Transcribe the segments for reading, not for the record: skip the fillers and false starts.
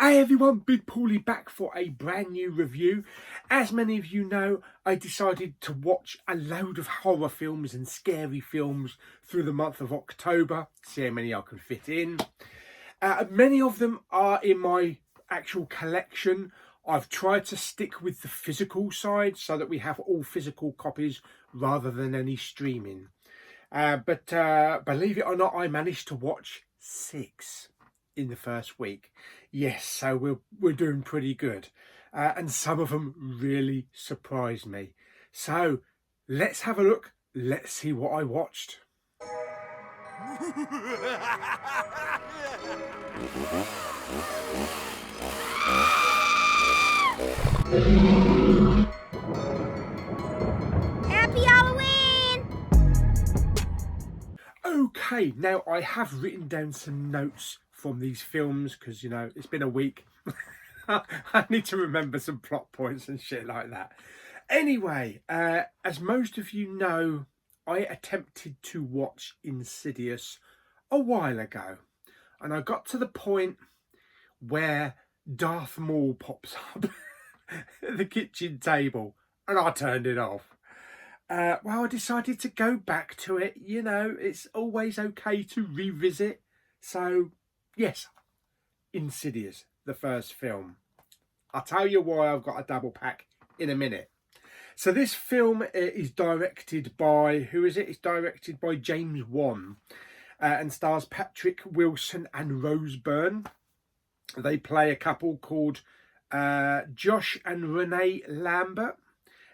Hey everyone, Big Pauly back for a brand new review. As many of you know, I decided to watch a load of horror films and scary films through the month of October. See how many I can fit in. Many of them are in my actual collection. I've tried to stick with the physical side so that we have all physical copies rather than any streaming. But believe it or not, I managed to watch 6 in the first week. Yes, so we're doing pretty good. And some of them really surprised me. So let's have a look. Let's see what I watched. Happy Halloween! Okay, now I have written down some notes from these films because, you know, it's been a week. I need to remember some plot points and shit like that. Anyway, as most of you know, I attempted to watch Insidious a while ago. And I got to the point where Darth Maul pops up at the kitchen table and I turned it off. Well, I decided to go back to it. You know, it's always okay to revisit. So, yes, Insidious, the first film. I'll tell you why I've got a double pack in a minute. So this film is directed by, who is it? It's directed by James Wan and stars Patrick Wilson and Rose Byrne. They play a couple called Josh and Renee Lambert.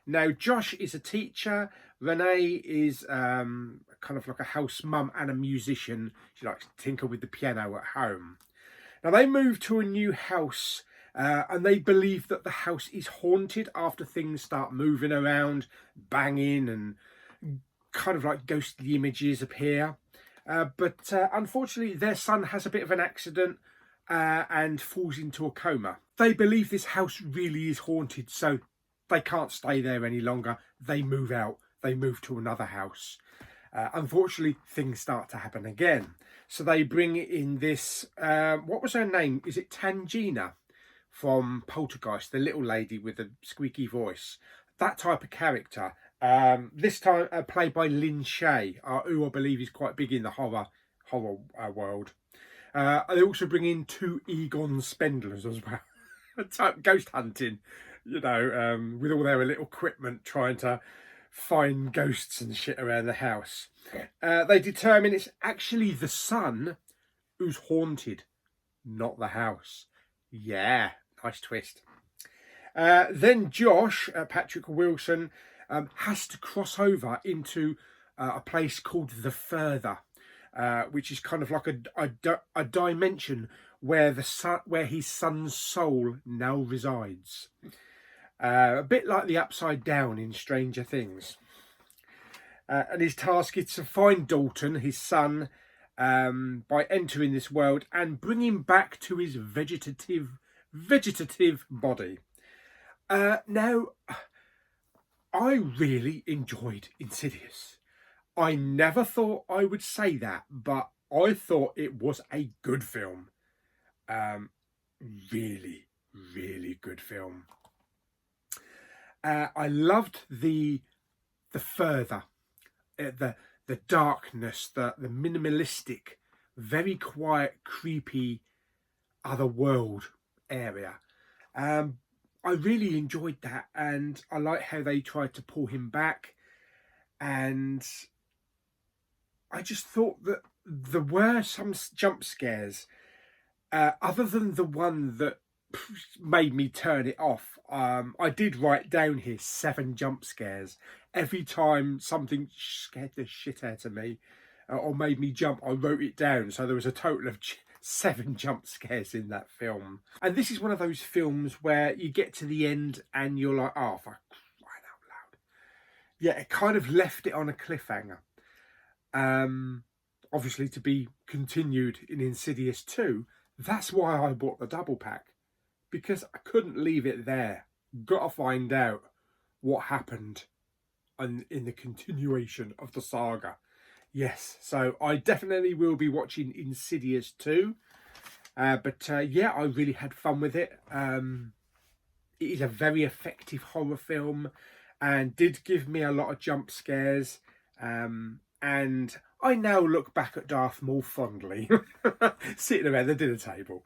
Now, Josh is a teacher. Renee is kind of like a house mum and a musician. She likes to tinker with the piano at home. Now, they move to a new house and they believe that the house is haunted after things start moving around, banging, and kind of like ghostly images appear. But unfortunately, their son has a bit of an accident and falls into a coma. They believe this house really is haunted, so they can't stay there any longer. They move out. They move to another house. Unfortunately, things start to happen again. So they bring in this, what was her name? Is it Tangina from Poltergeist, the little lady with the squeaky voice? That type of character. This time played by Lynn Shay, who I believe is quite big in the horror world. They also bring in 2 Egon Spendlers as well. Type ghost hunting, you know, with all their little equipment trying to find ghosts and shit around the house. They determine it's actually the son who's haunted, not the house. Yeah, nice twist. Then Josh, Patrick Wilson, has to cross over into a place called The Further, which is kind of like a dimension where his son's soul now resides. A bit like the Upside Down in Stranger Things. And his task is to find Dalton, his son, by entering this world and bring him back to his vegetative body. Now, I really enjoyed Insidious. I never thought I would say that, but I thought it was a good film. Really, really good film. I loved the further, the darkness, the minimalistic, very quiet, creepy other world area. I really enjoyed that, and I like how they tried to pull him back. And I just thought that there were some jump scares, other than the one that made me turn it off. I did write down here 7 jump scares. Every time something scared the shit out of me or made me jump, I wrote it down. So there was a total of 7 jump scares in that film. And this is one of those films where you get to the end and you're like, oh, for crying out loud. Yeah, it kind of left it on a cliffhanger. Obviously to be continued in Insidious 2. That's why I bought the double pack. Because I couldn't leave it there. Got to find out what happened in the continuation of the saga. Yes, so I definitely will be watching Insidious 2. Yeah, I really had fun with it. It is a very effective horror film and did give me a lot of jump scares. And I now look back at Darth Maul fondly, sitting around the dinner table.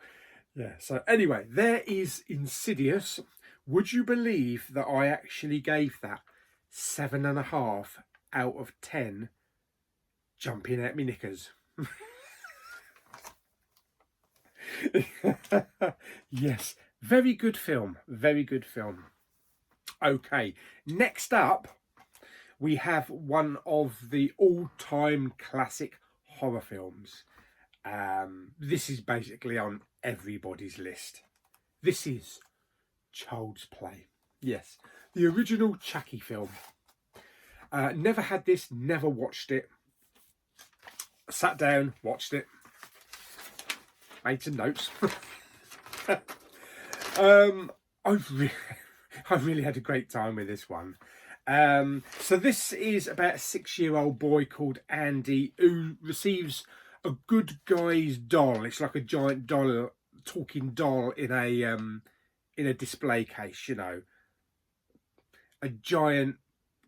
Yeah, so anyway, there is Insidious. Would you believe that I actually gave that 7.5 out of 10 jumping at me knickers? Yes, very good film, very good film. Okay, next up we have one of the all-time classic horror films. This is basically on everybody's list. This is Child's Play. Yes, the original Chucky film. Never had this, never watched it. Sat down, watched it, made some notes. I really had a great time with this one. So this is about a 6-year-old boy called Andy who receives a good guy's doll. It's like a giant doll, talking doll in a display case, you know, a giant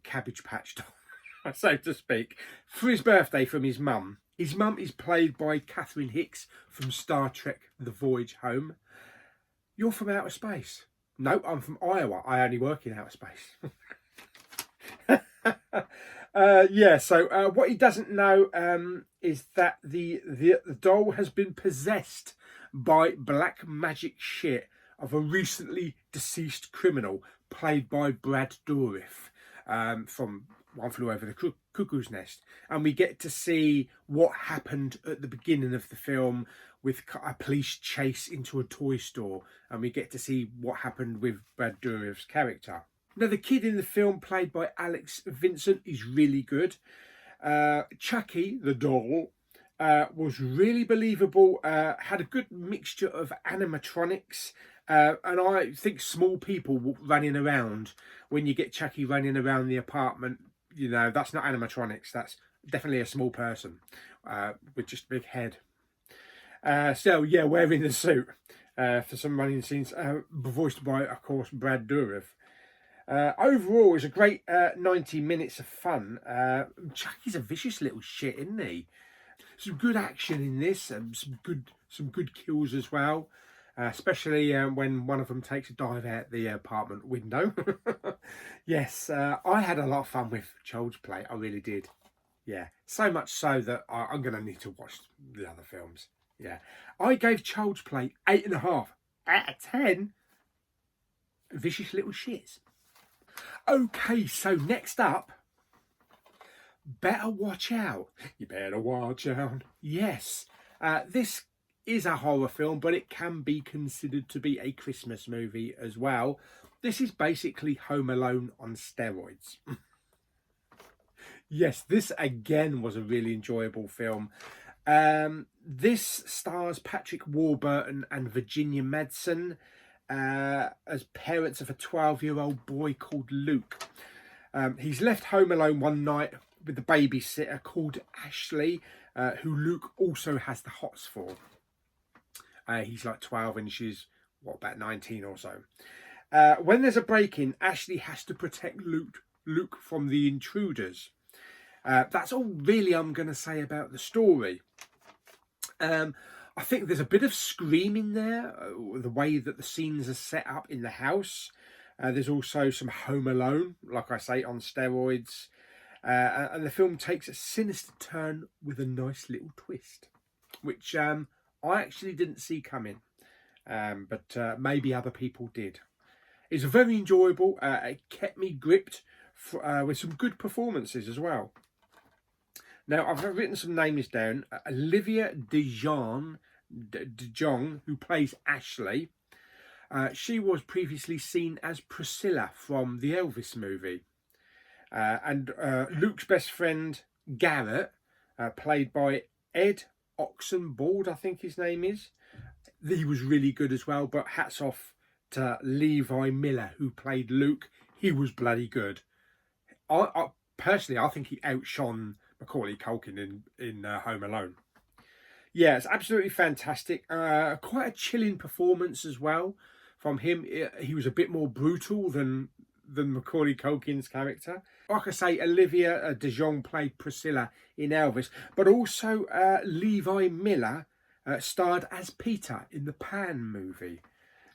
Cabbage Patch doll, so to speak, for his birthday from his mum. His mum is played by Catherine Hicks from Star Trek The Voyage Home. You're from outer space. No, I'm from Iowa. I only work in outer space. Yeah, so what he doesn't know is that the doll has been possessed by black magic shit of a recently deceased criminal played by Brad Dourif from One Flew Over the Cuckoo's Nest. And we get to see what happened at the beginning of the film with a police chase into a toy store, and we get to see what happened with Brad Dourif's character. Now, the kid in the film, played by Alex Vincent, is really good. Chucky, the doll, was really believable, had a good mixture of animatronics, and I think small people running around. When you get Chucky running around the apartment, you know, that's not animatronics, that's definitely a small person with just a big head. So, yeah, wearing the suit for some running scenes, voiced by, of course, Brad Dourif. Overall, it's a great 90 minutes of fun. Chucky's a vicious little shit, isn't he? Some good action in this, and some good kills as well. Especially when one of them takes a dive out the apartment window. Yes, I had a lot of fun with Child's Play. I really did. Yeah, so much so that I'm going to need to watch the other films. Yeah, I gave Child's Play 8.5 out of 10 vicious little shits. Okay, so next up, Better Watch Out. You better watch out. Yes, this is a horror film, but it can be considered to be a Christmas movie as well. This is basically Home Alone on steroids. Yes, this again was a really enjoyable film. This stars Patrick Warburton and Virginia Madsen as parents of a 12-year-old boy called Luke. He's left home alone one night with the babysitter called Ashley, who Luke also has the hots for. He's like 12 and she's, what, about 19 or so. When there's a break-in, Ashley has to protect Luke from the intruders. That's all really I'm going to say about the story. I think there's a bit of screaming there, the way that the scenes are set up in the house. There's also some Home Alone, like I say, on steroids. And the film takes a sinister turn with a nice little twist, which I actually didn't see coming, but maybe other people did. It's very enjoyable. It kept me gripped with some good performances as well. Now, I've written some names down. Olivia de Jong, who plays Ashley. She was previously seen as Priscilla from the Elvis movie. And Luke's best friend, Garrett, played by Ed Oxenbould, I think his name is. He was really good as well, but hats off to Levi Miller, who played Luke. He was bloody good. Personally, I think he outshone Macaulay Culkin in Home Alone. Yeah, it's absolutely fantastic. Quite a chilling performance as well from him. He was a bit more brutal than Macaulay Culkin's character. Like I say, Olivia de Jong played Priscilla in Elvis, but also Levi Miller starred as Peter in the Pan movie.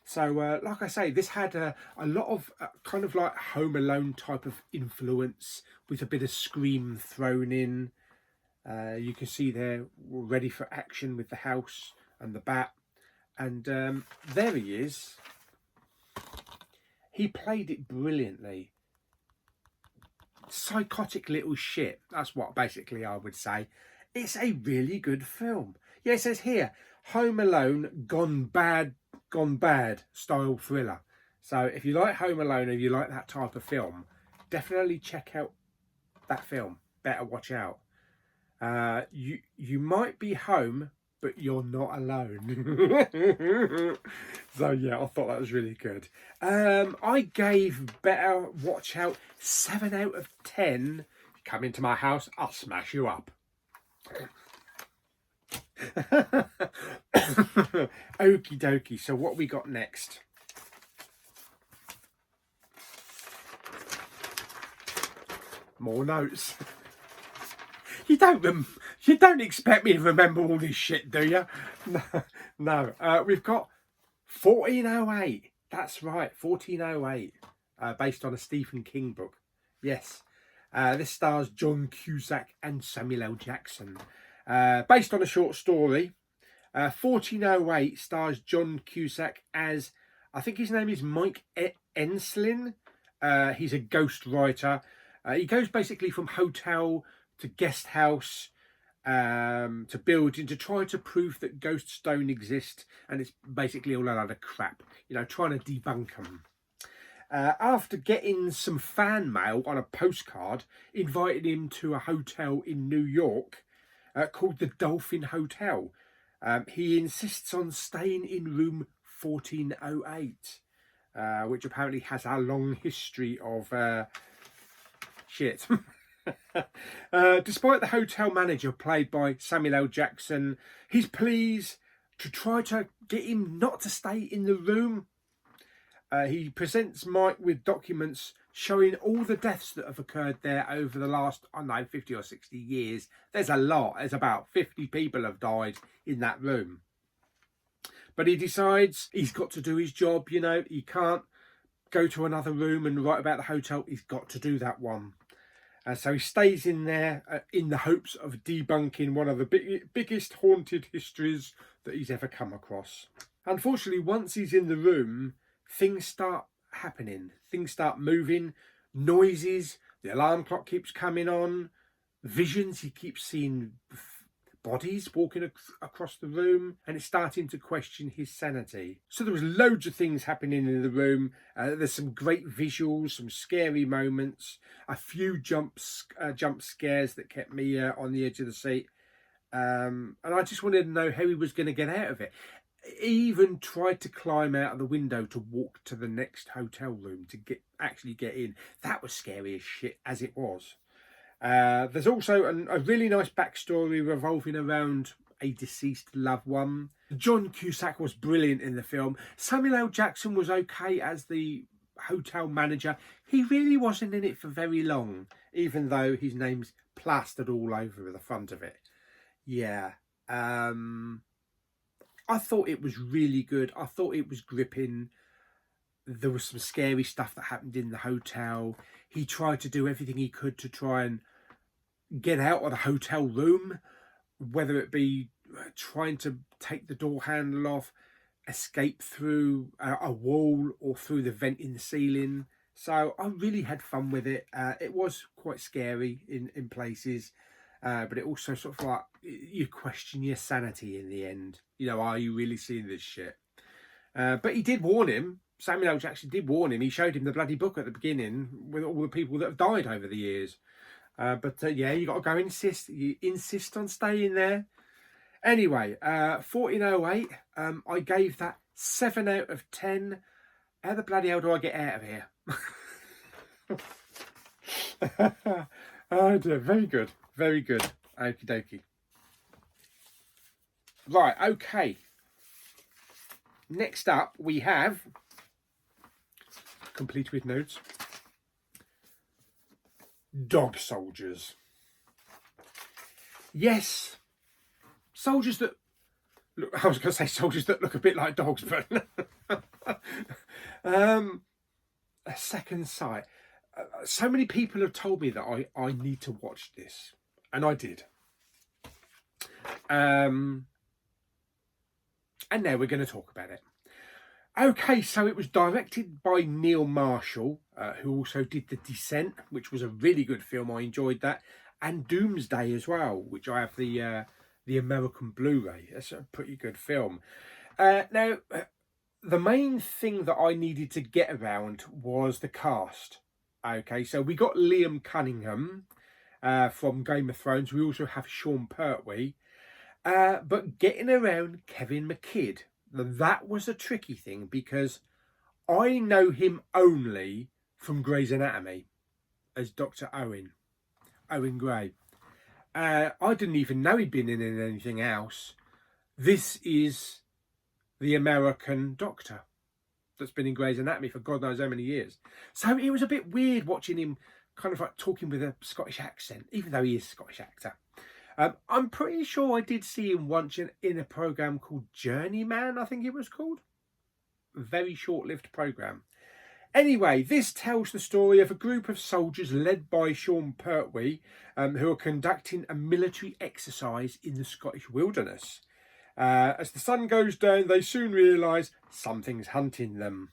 So, like I say, this had a lot of kind of like Home Alone type of influence with a bit of Scream thrown in. You can see they're ready for action with the house and the bat. And there he is. He played it brilliantly. Psychotic little shit. That's what basically I would say. It's a really good film. Yeah, it says here, Home Alone gone bad style thriller. So if you like Home Alone and you like that type of film, definitely check out that film. Better watch out. You might be home, but you're not alone. So yeah, I thought that was really good. I gave Better Watch Out 7 out of 10. Come into my house, I'll smash you up. Okie dokie, so what we got next? More notes. You don't expect me to remember all this shit, do you? No. We've got 1408. That's right, 1408. Based on a Stephen King book. Yes. This stars John Cusack and Samuel L. Jackson. Based on a short story. 1408 stars John Cusack as, I think his name is Mike Enslin. He's a ghost writer. He goes basically from hotel to guest house, to building, to try to prove that ghosts don't exist, and it's basically all a lot of crap, trying to debunk them. After getting some fan mail on a postcard invited him to a hotel in New York called the Dolphin Hotel, he insists on staying in room 1408, which apparently has a long history of shit. Despite the hotel manager, played by Samuel L. Jackson, his pleas to try to get him not to stay in the room, he presents Mike with documents showing all the deaths that have occurred there over the last, 50 or 60 years. There's a lot. There's about 50 people have died in that room. But he decides he's got to do his job, He can't go to another room and write about the hotel. He's got to do that one. So he stays in there in the hopes of debunking one of the biggest haunted histories that he's ever come across. Unfortunately, once he's in the room, things start happening. Things start moving, noises, the alarm clock keeps coming on, visions, he keeps seeing bodies walking across the room, and it's starting to question his sanity. So there was loads of things happening in the room. There's some great visuals, some scary moments, a few jump scares that kept me on the edge of the seat, and I just wanted to know how he was going to get out of it. He even tried to climb out of the window to walk to the next hotel room to actually get in. That was scary as shit as it was. There's also a really nice backstory revolving around a deceased loved one. John Cusack was brilliant in the film. Samuel L. Jackson was okay as the hotel manager. He really wasn't in it for very long, even though his name's plastered all over the front of it. Yeah. I thought it was really good. I thought it was gripping. There was some scary stuff that happened in the hotel. He tried to do everything he could to try and get out of the hotel room, whether it be trying to take the door handle off, escape through a wall or through the vent in the ceiling. So I really had fun with it. It was quite scary in places, but it also sort of like, you question your sanity in the end. Are you really seeing this shit? But he did warn him. Samuel L. Jackson did warn him. He showed him the bloody book at the beginning with all the people that have died over the years. But yeah, you got to go insist on staying there. Anyway, 1408, I gave that 7 out of 10. How the bloody hell do I get out of here? Oh dear, very good, very good. Okie dokie. Right, okay. Next up, we have, complete with notes, dog soldiers. Yes, soldiers that look, I was going to say soldiers that look a bit like dogs, but a second sight. So many people have told me that I need to watch this, and I did. And now we're going to talk about it. Okay, so it was directed by Neil Marshall, who also did The Descent, which was a really good film. I enjoyed that. And Doomsday as well, which I have the American Blu-ray. That's a pretty good film. Now, the main thing that I needed to get around was the cast. Okay, so we got Liam Cunningham from Game of Thrones. We also have Sean Pertwee. But getting around Kevin McKidd, that was a tricky thing because I know him only from Grey's Anatomy as Dr. Owen Gray. I didn't even know he'd been in anything else. This is the American doctor that's been in Grey's Anatomy for God knows how many years. So it was a bit weird watching him kind of like talking with a Scottish accent, even though he is a Scottish actor. I'm pretty sure I did see him once in a programme called Journeyman, I think it was called. A very short-lived programme. Anyway, this tells the story of a group of soldiers led by Sean Pertwee who are conducting a military exercise in the Scottish wilderness. As the sun goes down, they soon realise something's hunting them.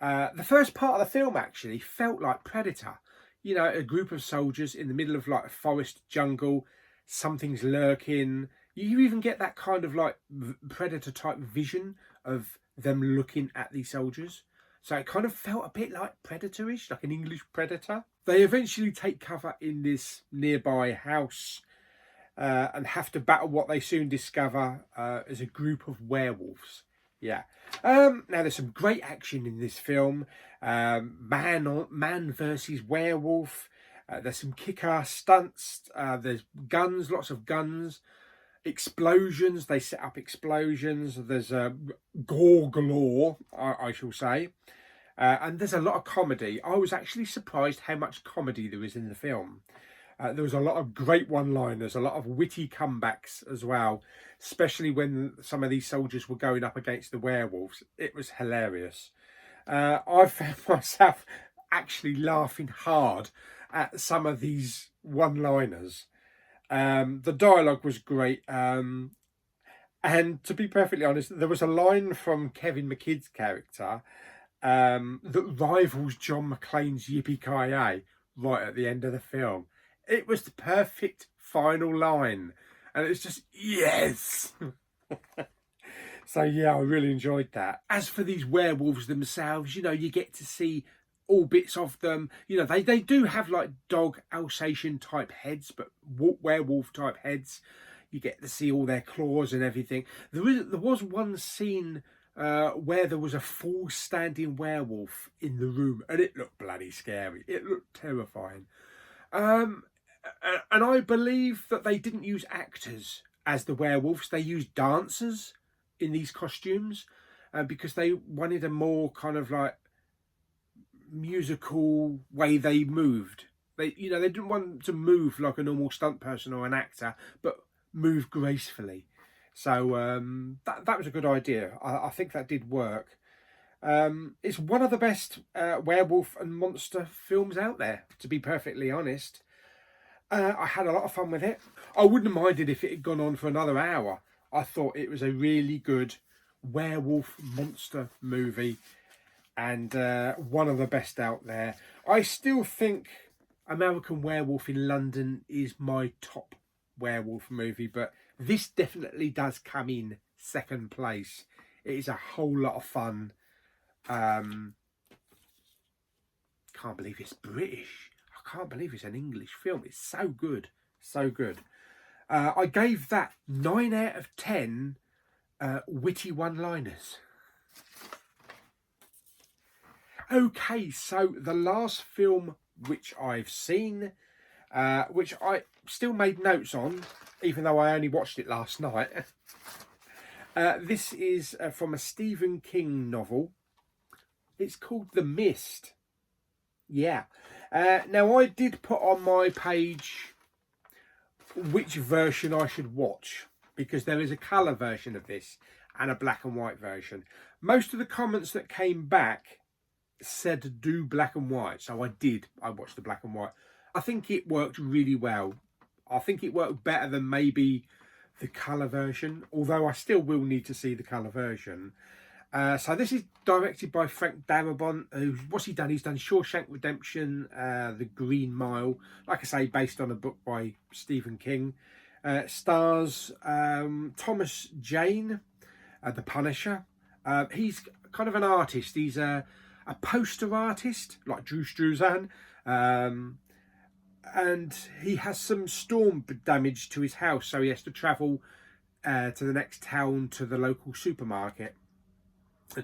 The first part of the film actually felt like Predator. You know, a group of soldiers in the middle of like a forest jungle. Something's lurking. You even get that kind of like Predator type vision of them looking at these soldiers. So it kind of felt a bit like Predator-ish, like an English Predator. They eventually take cover in this nearby house and have to battle what they soon discover as a group of werewolves. Yeah. Now there's some great action in this film. Man versus werewolf. There's some kick-ass stunts. There's guns, lots of guns. Explosions. They set up explosions. There's gore galore, I shall say. And there's a lot of comedy. I was actually surprised how much comedy there is in the film. There was a lot of great one-liners, a lot of witty comebacks as well, especially when some of these soldiers were going up against the werewolves. It was hilarious. I found myself actually laughing hard at some of these one-liners. The dialogue was great. And to be perfectly honest, there was a line from Kevin McKidd's character that rivals John McClane's Yippee-Ki-Yay right at the end of the film. It was the perfect final line. And it's just, yes! So, yeah, I really enjoyed that. As for these werewolves themselves, you know, you get to see all bits of them. You know, they do have like dog Alsatian type heads, but werewolf type heads. You get to see all their claws and everything. There was one scene where there was a full standing werewolf in the room, and it looked bloody scary. It looked terrifying. And I believe that they didn't use actors as the werewolves. They used dancers in these costumes because they wanted a more kind of like musical way they moved. They didn't want to move like a normal stunt person or an actor, but move gracefully. So that was a good idea. I think that did work. It's one of the best werewolf and monster films out there, to be perfectly honest. I had a lot of fun with it. I wouldn't have minded if it had gone on for another hour. I thought it was a really good werewolf monster movie and one of the best out there. I still think American Werewolf in London is my top werewolf movie, but this definitely does come in second place. It is a whole lot of fun. Can't believe it's British. I can't believe it's an English film. It's so good. So good. I gave that 9 out of 10 witty one-liners. Okay, so the last film which I've seen, which I still made notes on, even though I only watched it last night, This is from a Stephen King novel. It's called The Mist. Yeah. Now, I did put on my page which version I should watch, because there is a colour version of this and a black and white version. Most of the comments that came back said do black and white, so I watched the black and white. I think it worked really well. I think it worked better than maybe the colour version, although I still will need to see the colour version. So this is directed by Frank Darabont. What's he done? He's done Shawshank Redemption, The Green Mile, like I say, based on a book by Stephen King. Stars Thomas Jane, The Punisher. He's kind of an artist. He's a poster artist, like Drew Struzan. And he has some storm damage to his house, so he has to travel to the next town to the local supermarket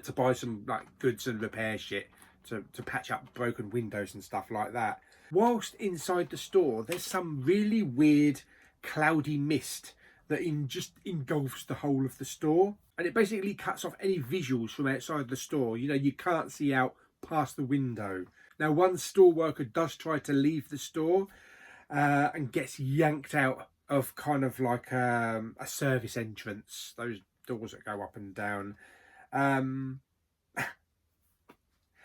to buy some like goods and repair shit to patch up broken windows and stuff like that. Whilst inside the store, there's some really weird cloudy mist that just engulfs the whole of the store, and it basically cuts off any visuals from outside the store. You know, you can't see out past the window. Now, one store worker does try to leave the store and gets yanked out of kind of like a service entrance, those doors that go up and down. And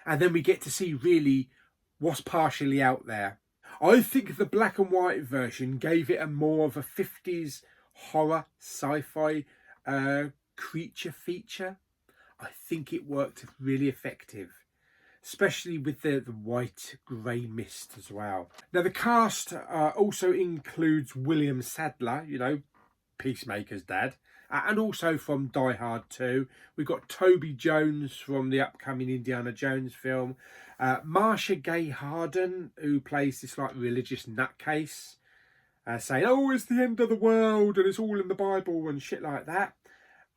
then we get to see really what's partially out there. I think the black and white version gave it a more of a 50s horror sci-fi creature feature. I think it worked really effective, especially with the white grey mist as well. Now, the cast also includes William Sadler, you know, Peacemaker's dad, and also from Die Hard 2. We've got Toby Jones from the upcoming Indiana Jones film. Marsha Gay Harden, who plays this like religious nutcase, saying, oh, it's the end of the world and it's all in the Bible and shit like that.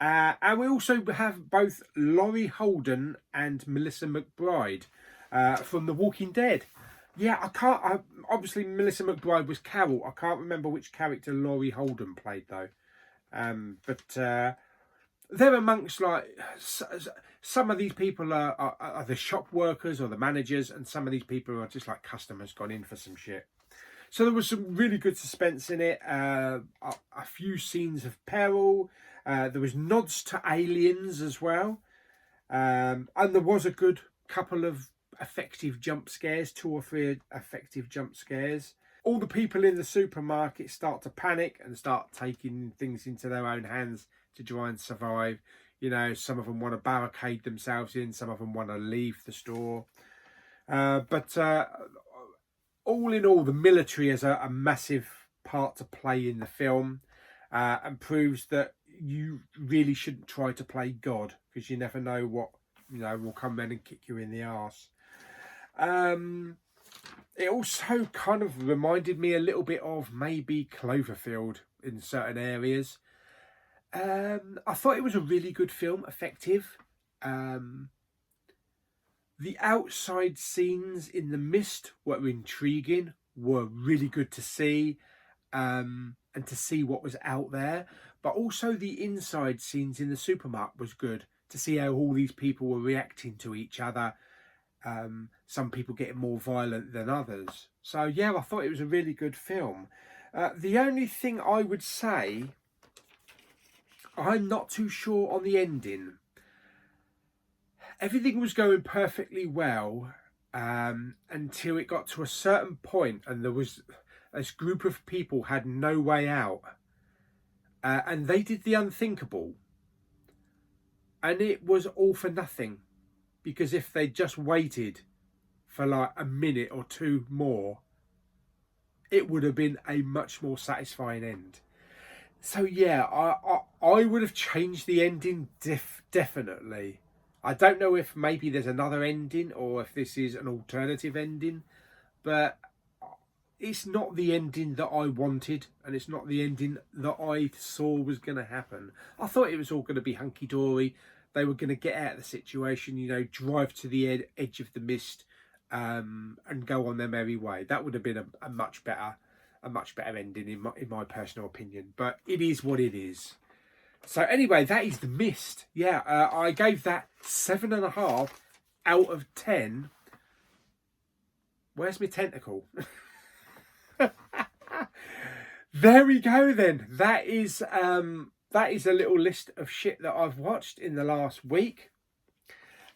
And we also have both Laurie Holden and Melissa McBride from The Walking Dead. Yeah, obviously Melissa McBride was Carol. I can't remember which character Laurie Holden played though. But they're amongst like some of these people are the shop workers or the managers, and some of these people are just like customers gone in for some shit. So there was some really good suspense in it. A few scenes of peril. There was nods to aliens as well. And there was a good couple of effective jump scares, 2 or 3 effective jump scares. All the people in the supermarket start to panic and start taking things into their own hands to try and survive. You know, some of them want to barricade themselves in, some of them want to leave the store. But all in all, the military has a massive part to play in the film, and proves that you really shouldn't try to play God, because you never know what, you know, will come in and kick you in the arse. It also kind of reminded me a little bit of maybe Cloverfield in certain areas. I thought it was a really good film, effective. The outside scenes in the mist were intriguing, were really good to see, and to see what was out there. But also the inside scenes in the supermarket was good, to see how all these people were reacting to each other. Some people getting more violent than others. So yeah, I thought it was a really good film. The only thing I would say, I'm not too sure on the ending. Everything was going perfectly well until it got to a certain point and there was this group of people had no way out, and they did the unthinkable, and it was all for nothing, because if they just waited for like a minute or 2 more, it would have been a much more satisfying end. So yeah, I would have changed the ending definitely. I don't know if maybe there's another ending or if this is an alternative ending, but it's not the ending that I wanted, and it's not the ending that I saw was going to happen. I thought it was all going to be hunky-dory. They were going to get out of the situation, you know, drive to the edge of the mist, and go on their merry way. That would have been a much better ending in my personal opinion. But it is what it is. So anyway, that is The Mist. Yeah, I gave that 7.5 out of 10. Where's my tentacle? There we go then. That is a little list of shit that I've watched in the last week.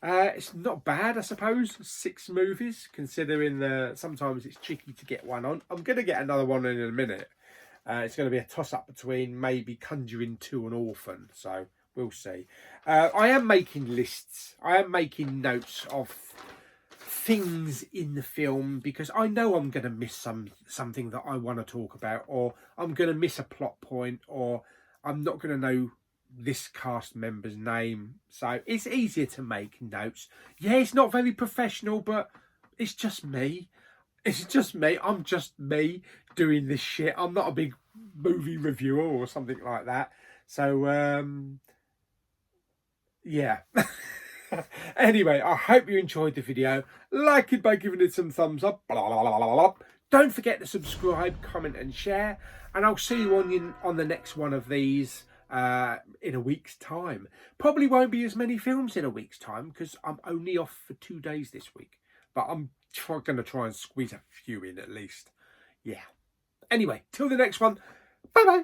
It's not bad, I suppose. 6 movies, considering sometimes it's tricky to get one on. I'm going to get another one in a minute. It's going to be a toss-up between maybe Conjuring 2 and Orphan, so we'll see. I am making lists. I am making notes of things in the film because I know I'm going to miss something that I want to talk about, or I'm going to miss a plot point, or I'm not going to know this cast member's name. So it's easier to make notes. Yeah, it's not very professional, but it's just me. It's just me. I'm just me doing this shit. I'm not a big movie reviewer or something like that. So, yeah. Anyway, I hope you enjoyed the video. Like it by giving it some thumbs up. Blah, blah, blah, blah, blah. Don't forget to subscribe, comment and share. And I'll see you on the next one of these in a week's time. Probably won't be as many films in a week's time because I'm only off for 2 days this week. But I'm going to try and squeeze a few in at least. Yeah. Anyway, till the next one. Bye-bye.